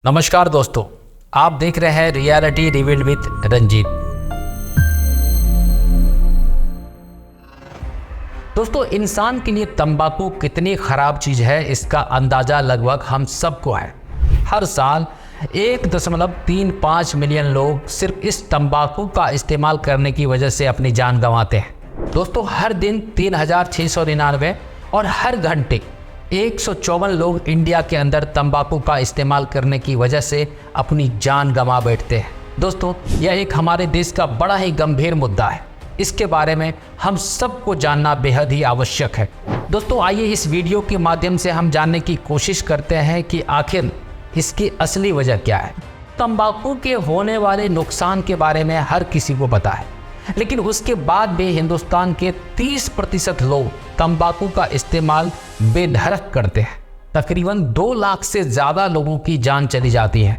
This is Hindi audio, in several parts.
नमस्कार दोस्तों, आप देख रहे हैं रियलिटी रिवील्ड विद रंजीत। दोस्तों, इंसान के लिए तंबाकू कितनी खराब चीज़ है इसका अंदाज़ा लगभग हम सबको है। हर साल 1.35 मिलियन लोग सिर्फ इस तंबाकू का इस्तेमाल करने की वजह से अपनी जान गंवाते हैं। दोस्तों, हर दिन 3699 और हर घंटे 154 लोग इंडिया के अंदर तंबाकू का इस्तेमाल करने की वजह से अपनी जान गंवा बैठते हैं। दोस्तों, यह एक हमारे देश का बड़ा ही गंभीर मुद्दा है। इसके बारे में हम सबको जानना बेहद ही आवश्यक है। दोस्तों, आइए इस वीडियो के माध्यम से हम जानने की कोशिश करते हैं कि आखिर इसकी असली वजह क्या है। तंबाकू के होने वाले नुकसान के बारे में हर किसी को पता है, लेकिन उसके बाद भी हिंदुस्तान के 30% लोग तंबाकू का इस्तेमाल बेधड़क करते हैं। तकरीबन 2 लाख से ज़्यादा लोगों की जान चली जाती है।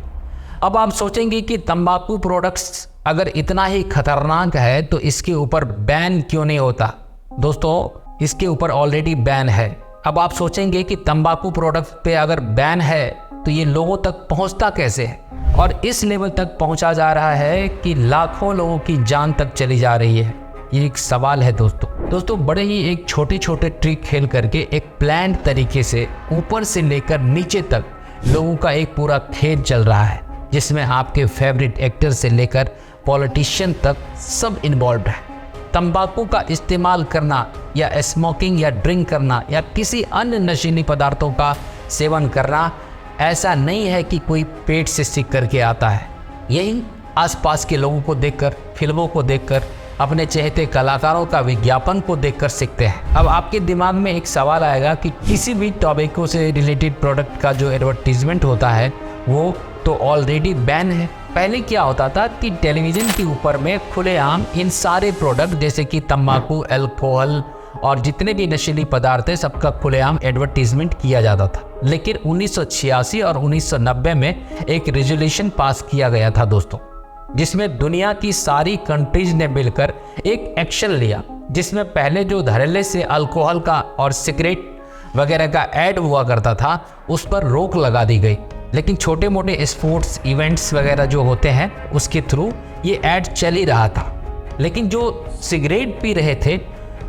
अब आप सोचेंगे कि तंबाकू प्रोडक्ट्स अगर इतना ही खतरनाक है तो इसके ऊपर बैन क्यों नहीं होता। दोस्तों, इसके ऊपर ऑलरेडी बैन है। अब आप सोचेंगे कि तंबाकू प्रोडक्ट पे अगर बैन है तो ये लोगों तक पहुंचता कैसे है, और इस लेवल तक पहुंचा जा रहा है कि लाखों लोगों की जान तक चली जा रही है। ये एक सवाल है दोस्तों, बड़े ही एक छोटे छोटे ट्रिक खेल करके एक प्लान तरीके से ऊपर से लेकर नीचे तक लोगों का एक पूरा खेल चल रहा है, जिसमें आपके फेवरेट एक्टर से लेकर पॉलिटिशियन तक सब इन्वॉल्व है। तंबाकू का इस्तेमाल करना या स्मोकिंग या ड्रिंक करना या किसी अन्य नशीली पदार्थों का सेवन करना ऐसा नहीं है कि कोई पेट से सीख करके आता है। यही आसपास के लोगों को देखकर, फिल्मों को देखकर, अपने चहेते कलाकारों का विज्ञापन को देखकर सीखते हैं। अब आपके दिमाग में एक सवाल आएगा कि किसी भी टॉबैको से रिलेटेड प्रोडक्ट का जो एडवर्टीजमेंट होता है वो तो ऑलरेडी बैन है। पहले क्या होता था कि टेलीविज़न के ऊपर में खुलेआम इन सारे प्रोडक्ट जैसे कि तंबाकू, अल्कोहल और जितने भी नशीली पदार्थ है सबका खुलेआम एडवर्टीजमेंट किया जाता था। लेकिन 1986 और 1990 में एक रेजोल्यूशन पास किया गया था दोस्तों, जिसमें दुनिया की सारी कंट्रीज ने मिलकर एक एक्शन लिया, जिसमें पहले जो धड़ल्ले से अल्कोहल का और सिगरेट वगैरह का ऐड हुआ करता था उस पर रोक लगा दी गई। लेकिन छोटे मोटे स्पोर्ट्स इवेंट्स वगैरह जो होते हैं उसके थ्रू ये ऐड चल ही रहा था। लेकिन जो सिगरेट पी रहे थे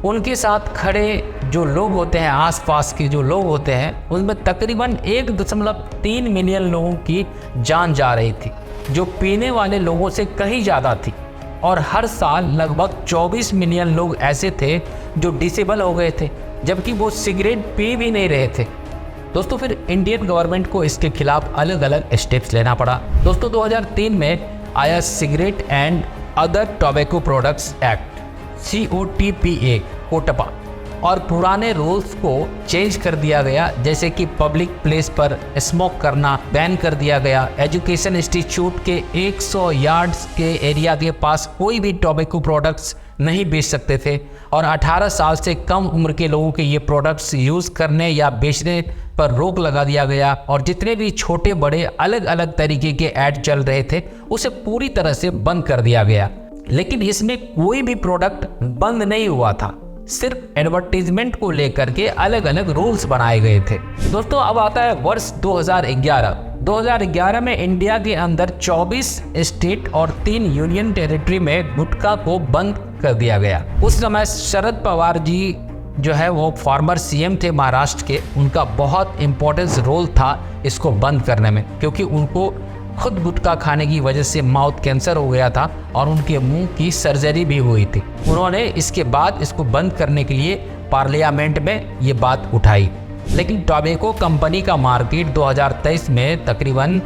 उनके साथ खड़े जो लोग होते हैं, आसपास के जो लोग होते हैं, उनमें तकरीबन 1.3 मिलियन लोगों की जान जा रही थी, जो पीने वाले लोगों से कहीं ज़्यादा थी। और हर साल लगभग 24 मिलियन लोग ऐसे थे जो डिसेबल हो गए थे, जबकि वो सिगरेट पी भी नहीं रहे थे। दोस्तों, फिर इंडियन गवर्नमेंट को इसके खिलाफ अलग अलग स्टेप्स लेना पड़ा। दोस्तों, 2003 में आया cigarette and other tobacco products act COTPA COTPA, और पुराने रूल्स को चेंज कर दिया गया, जैसे कि पब्लिक प्लेस पर स्मोक करना बैन कर दिया गया। एजुकेशन इंस्टीट्यूट के 100 यार्ड्स के एरिया के पास कोई भी टोबैको प्रोडक्ट्स नहीं बेच सकते थे, और 18 साल से कम उम्र के लोगों के ये प्रोडक्ट्स यूज़ करने या बेचने पर रोक लगा दिया गया। और जितने भी छोटे बड़े अलग अलग तरीके के ऐड चल रहे थे उसे पूरी तरह से बंद कर दिया गया। लेकिन इसमें कोई भी प्रोडक्ट बंद नहीं हुआ था, सिर्फ एडवर्टीजमेंट को लेकर के अलग अलग रूल्स बनाए गए थे। दोस्तों, अब आता है वर्ष 2011 में इंडिया के अंदर 24 स्टेट और 3 यूनियन टेरिटरी में गुटखा को बंद कर दिया गया। उस समय शरद पवार जी जो है वो फॉर्मर CM थे महाराष्ट्र के, उनका बहुत इम्पोर्टेंस रोल था इसको बंद करने में, क्योंकि उनको खुद गुटखा खाने की वजह से माउथ कैंसर हो गया था और उनके मुंह की सर्जरी भी हुई थी। उन्होंने इसके बाद इसको बंद करने के लिए पार्लियामेंट में ये बात उठाई। लेकिन टोबैको कंपनी का मार्केट 2023 में तकरीबन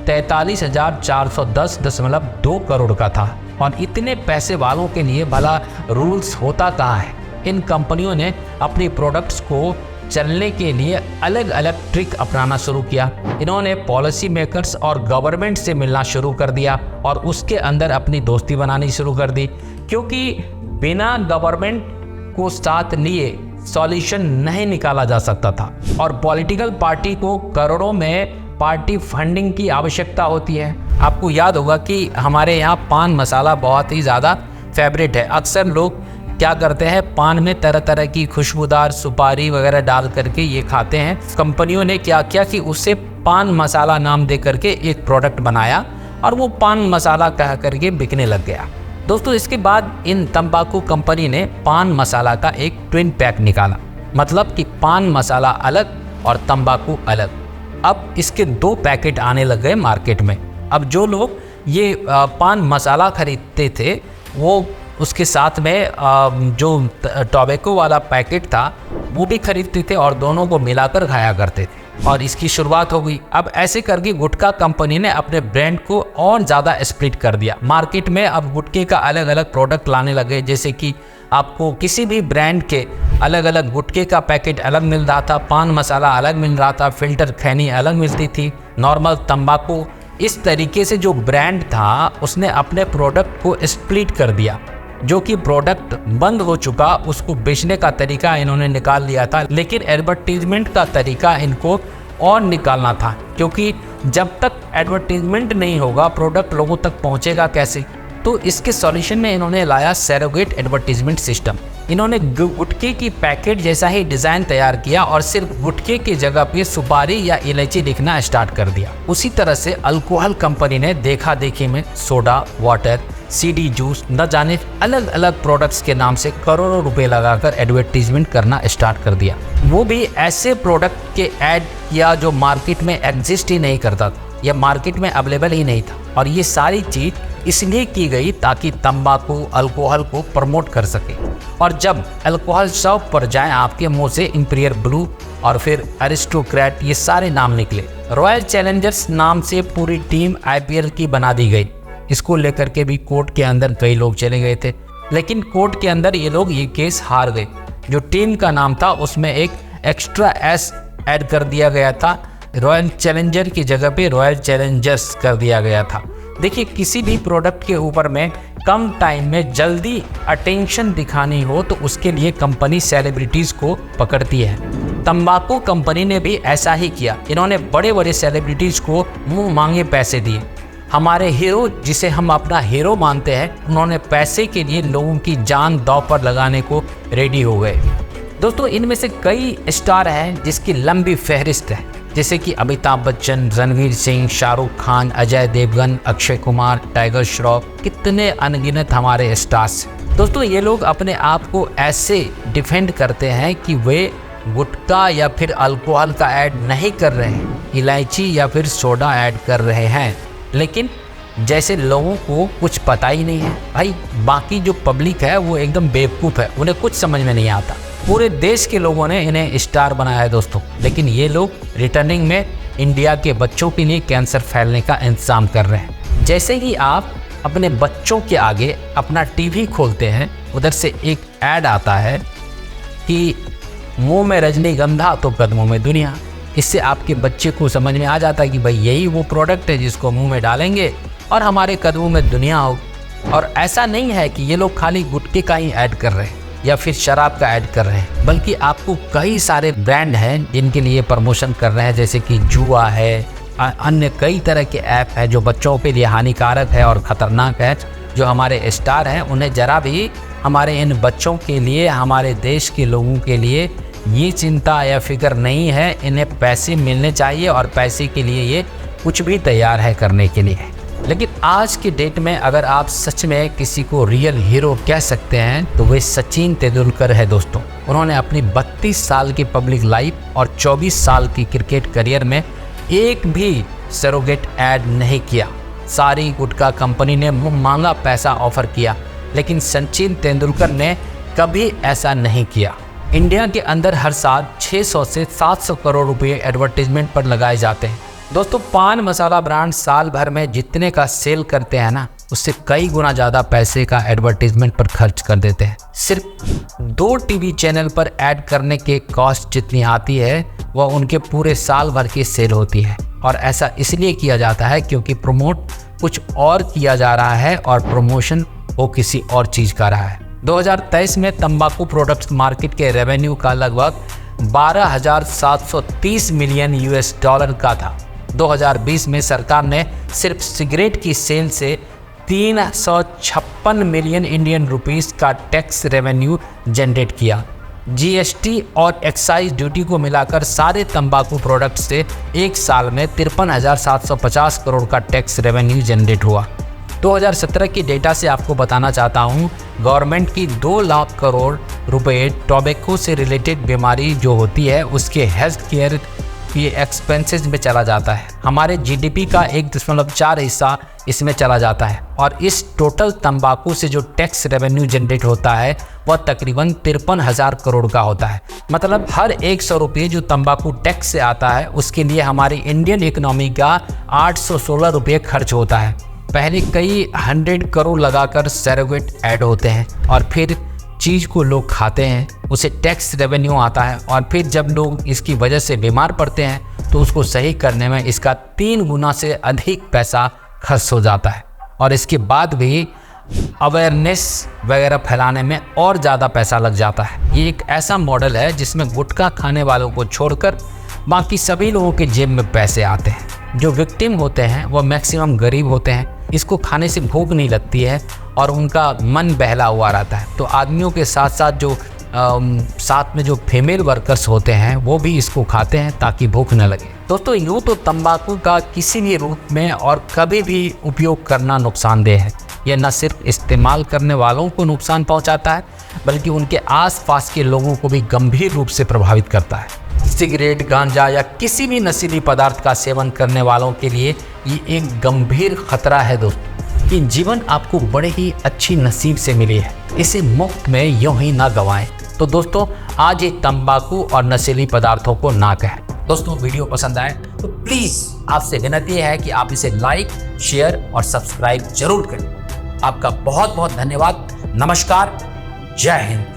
43,410.2 करोड़ का था, और इतने पैसे वालों के लिए भला रूल्स होता कहाँ है। इन कंपनियों ने अपनी प्रोडक्ट्स को चलने के लिए अलग अलग ट्रिक अपनाना शुरू किया। इन्होंने पॉलिसी मेकर्स और गवर्नमेंट से मिलना शुरू कर दिया और उसके अंदर अपनी दोस्ती बनानी शुरू कर दी, क्योंकि बिना गवर्नमेंट को साथ लिए सॉल्यूशन नहीं निकाला जा सकता था। और पॉलिटिकल पार्टी को करोड़ों में पार्टी फंडिंग की आवश्यकता होती है। आपको याद होगा कि हमारे यहाँ पान मसाला बहुत ही ज़्यादा फेवरेट है। अक्सर लोग क्या करते हैं, पान में तरह तरह की खुशबूदार सुपारी वगैरह डाल करके ये खाते हैं। कंपनियों ने क्या किया कि उससे पान मसाला नाम दे करके एक प्रोडक्ट बनाया और वो पान मसाला कह करके बिकने लग गया। दोस्तों इसके बाद इन तंबाकू कंपनी ने पान मसाला का एक ट्विन पैक निकाला, मतलब कि पान मसाला अलग और तंबाकू अलग। अब इसके 2 पैकेट आने लग गए मार्केट में। अब जो लोग ये पान मसाला खरीदते थे वो उसके साथ में जो टोबैको वाला पैकेट था वो भी खरीदते थे और दोनों को मिलाकर खाया करते थे और इसकी शुरुआत हो गई। अब ऐसे करके गुटखा कंपनी ने अपने ब्रांड को और ज़्यादा स्प्लिट कर दिया मार्केट में। अब गुटखे का अलग अलग प्रोडक्ट लाने लगे, जैसे कि आपको किसी भी ब्रांड के अलग अलग गुटखे का पैकेट अलग मिल रहा था, पान मसाला अलग मिल रहा था, फिल्टर खैनी अलग मिलती थी, नॉर्मल तंबाकू। इस तरीके से जो ब्रांड था उसने अपने प्रोडक्ट को स्प्लिट कर दिया। जो कि प्रोडक्ट बंद हो चुका उसको बेचने का तरीका इन्होंने निकाल लिया था, लेकिन एडवर्टीजमेंट का तरीका इनको और निकालना था, क्योंकि जब तक एडवर्टीजमेंट नहीं होगा प्रोडक्ट लोगों तक पहुंचेगा कैसे। तो इसके सॉल्यूशन में इन्होंने लाया सरोगेट एडवर्टीजमेंट सिस्टम। इन्होंने गुटखे की पैकेट जैसा ही डिज़ाइन तैयार किया और सिर्फ गुटखे की जगह पे सुपारी या इलायची लिखना स्टार्ट कर दिया। उसी तरह से अल्कोहल कंपनी ने देखा देखी में सोडा, वाटर, सीडी जूस, न जाने अलग अलग प्रोडक्ट्स के नाम से करोड़ों रुपए लगाकर एडवर्टीजमेंट करना स्टार्ट कर दिया। वो भी ऐसे प्रोडक्ट के ऐड किया जो मार्केट में एग्जिस्ट ही नहीं करता था या मार्केट में अवेलेबल ही नहीं था। और ये सारी चीज़ इसलिए की गई ताकि तंबाकू अल्कोहल को प्रमोट कर सके। और जब अल्कोहल शॉप पर जाएं आपके मुंह से इंपीरियल ब्लू और फिर अरिस्टोक्रेट ये सारे नाम निकले। रॉयल चैलेंजर्स नाम से पूरी टीम IPL की बना दी गई। इसको लेकर के भी कोर्ट के अंदर कई लोग चले गए थे, लेकिन कोर्ट के अंदर ये लोग ये केस हार गए। जो टीम का नाम था उसमें एक एक्स्ट्रा एस ऐड कर दिया गया था, रॉयल चैलेंजर की जगह पे रॉयल चैलेंजर्स कर दिया गया था। देखिए किसी भी प्रोडक्ट के ऊपर में कम टाइम में जल्दी अटेंशन दिखानी हो तो उसके लिए कंपनी सेलिब्रिटीज़ को पकड़ती है। तंबाकू कंपनी ने भी ऐसा ही किया। इन्होंने बड़े बड़े सेलिब्रिटीज़ को मुंह मांगे पैसे दिए। हमारे हीरो जिसे हम अपना हीरो मानते हैं, उन्होंने पैसे के लिए लोगों की जान दांव पर लगाने को रेडी हो गए। दोस्तों इनमें से कई स्टार हैं जिसकी लंबी फहरिस्त है, जैसे कि अमिताभ बच्चन, रणवीर सिंह, शाहरुख खान, अजय देवगन, अक्षय कुमार, टाइगर श्रॉफ, कितने अनगिनत हमारे स्टार्स। दोस्तों ये लोग अपने आप को ऐसे डिफेंड करते हैं कि वे गुटखा या फिर अल्कोहल का ऐड नहीं कर रहे हैं, इलायची या फिर सोडा ऐड कर रहे हैं, लेकिन जैसे लोगों को कुछ पता ही नहीं है। भाई बाकी जो पब्लिक है वो एकदम बेवकूफ़ है, उन्हें कुछ समझ में नहीं आता। पूरे देश के लोगों ने इन्हें स्टार बनाया है दोस्तों, लेकिन ये लोग रिटर्निंग में इंडिया के बच्चों के लिए कैंसर फैलने का इंतज़ाम कर रहे हैं। जैसे ही आप अपने बच्चों के आगे अपना टीवी खोलते हैं, उधर से एक ऐड आता है कि मुंह में रजनीगंधा तो कदमों में दुनिया। इससे आपके बच्चे को समझ में आ जाता है कि भाई यही वो प्रोडक्ट है जिसको मुंह में डालेंगे और हमारे कदमों में दुनिया हो। और ऐसा नहीं है कि ये लोग खाली गुटखे का ही ऐड कर रहे हैं या फिर शराब का ऐड कर रहे हैं, बल्कि आपको कई सारे ब्रांड हैं जिनके लिए प्रमोशन कर रहे हैं, जैसे कि जुआ है, अन्य कई तरह के ऐप है जो बच्चों के लिए हानिकारक है और ख़तरनाक है। जो हमारे स्टार हैं उन्हें ज़रा भी हमारे इन बच्चों के लिए, हमारे देश के लोगों के लिए ये चिंता या फिक्र नहीं है। इन्हें पैसे मिलने चाहिए और पैसे के लिए ये कुछ भी तैयार है करने के लिए। लेकिन आज के डेट में अगर आप सच में किसी को रियल हीरो कह सकते हैं तो वे सचिन तेंदुलकर है दोस्तों। उन्होंने अपनी 32 साल की पब्लिक लाइफ और 24 साल की क्रिकेट करियर में एक भी सरोगेट ऐड नहीं किया। सारी गुटखा कंपनी ने मुंह मांगा पैसा ऑफर किया, लेकिन सचिन तेंदुलकर ने कभी ऐसा नहीं किया। इंडिया के अंदर हर साल 600 से 700 करोड़ रुपए एडवर्टीजमेंट पर लगाए जाते हैं। दोस्तों पान मसाला ब्रांड साल भर में जितने का सेल करते हैं ना, उससे कई गुना ज़्यादा पैसे का एडवर्टीजमेंट पर खर्च कर देते हैं। सिर्फ 2 टीवी चैनल पर ऐड करने के कॉस्ट जितनी आती है वह उनके पूरे साल भर की सेल होती है। और ऐसा इसलिए किया जाता है क्योंकि प्रमोट कुछ और किया जा रहा है और प्रमोशन वो किसी और चीज़ का रहा है। 2023 में तंबाकू प्रोडक्ट्स मार्केट के रेवेन्यू का लगभग 12,730 मिलियन US$ का था। 2020 में सरकार ने सिर्फ सिगरेट की सेल से 356 मिलियन इंडियन रुपीस का टैक्स रेवेन्यू जनरेट किया। जीएसटी और एक्साइज ड्यूटी को मिलाकर सारे तंबाकू प्रोडक्ट से एक साल में 53,750 करोड़ का टैक्स रेवेन्यू जनरेट हुआ। 2017 की डेटा से आपको बताना चाहता हूँ, गवर्नमेंट की 2 लाख करोड़ रुपए टोबैको से रिलेटेड बीमारी जो होती है उसके हेल्थ केयर ये एक्सपेंसेस में चला जाता है। हमारे जीडीपी का 1.4 हिस्सा इसमें चला जाता है और इस टोटल तंबाकू से जो टैक्स रेवेन्यू जनरेट होता है वह तकरीबन 53,000 करोड़ का होता है। मतलब हर 100 रुपये जो तंबाकू टैक्स से आता है उसके लिए हमारी इंडियन इकोनॉमी का 816 रुपये खर्च होता है। पहले कई 100 करोड़ लगाकर सरोगेट ऐड होते हैं और फिर चीज़ को लोग खाते हैं, उसे टैक्स रेवेन्यू आता है और फिर जब लोग इसकी वजह से बीमार पड़ते हैं तो उसको सही करने में इसका 3 गुना से अधिक पैसा खर्च हो जाता है और इसके बाद भी अवेयरनेस वगैरह फैलाने में और ज़्यादा पैसा लग जाता है। ये एक ऐसा मॉडल है जिसमें गुटखा खाने वालों को छोड़कर बाकी सभी लोगों के जेब में पैसे आते हैं। जो विक्टिम होते हैं वो मैक्सिमम गरीब होते हैं, इसको खाने से भूख नहीं लगती है और उनका मन बहला हुआ रहता है। तो आदमियों के साथ साथ जो साथ में जो फीमेल वर्कर्स होते हैं वो भी इसको खाते हैं ताकि भूख न लगे। दोस्तों, यूँ तो तंबाकू का किसी भी रूप में और कभी भी उपयोग करना नुकसानदेह है। यह न सिर्फ इस्तेमाल करने वालों को नुकसान पहुंचाता है बल्कि उनके आसपास के लोगों को भी गंभीर रूप से प्रभावित करता है। सिगरेट, गांजा या किसी भी नशीली पदार्थ का सेवन करने वालों के लिए ये एक गंभीर खतरा है दोस्तों। कि जीवन आपको बड़े ही अच्छी नसीब से मिली है, इसे मुफ्त में यूं ही ना गंवाएं। तो दोस्तों, आज ये तंबाकू और नशीली पदार्थों को ना कहें। दोस्तों, वीडियो पसंद आए तो प्लीज़ आपसे विनती है कि आप इसे लाइक, शेयर और सब्सक्राइब जरूर करें। आपका बहुत बहुत धन्यवाद। नमस्कार। जय हिंद।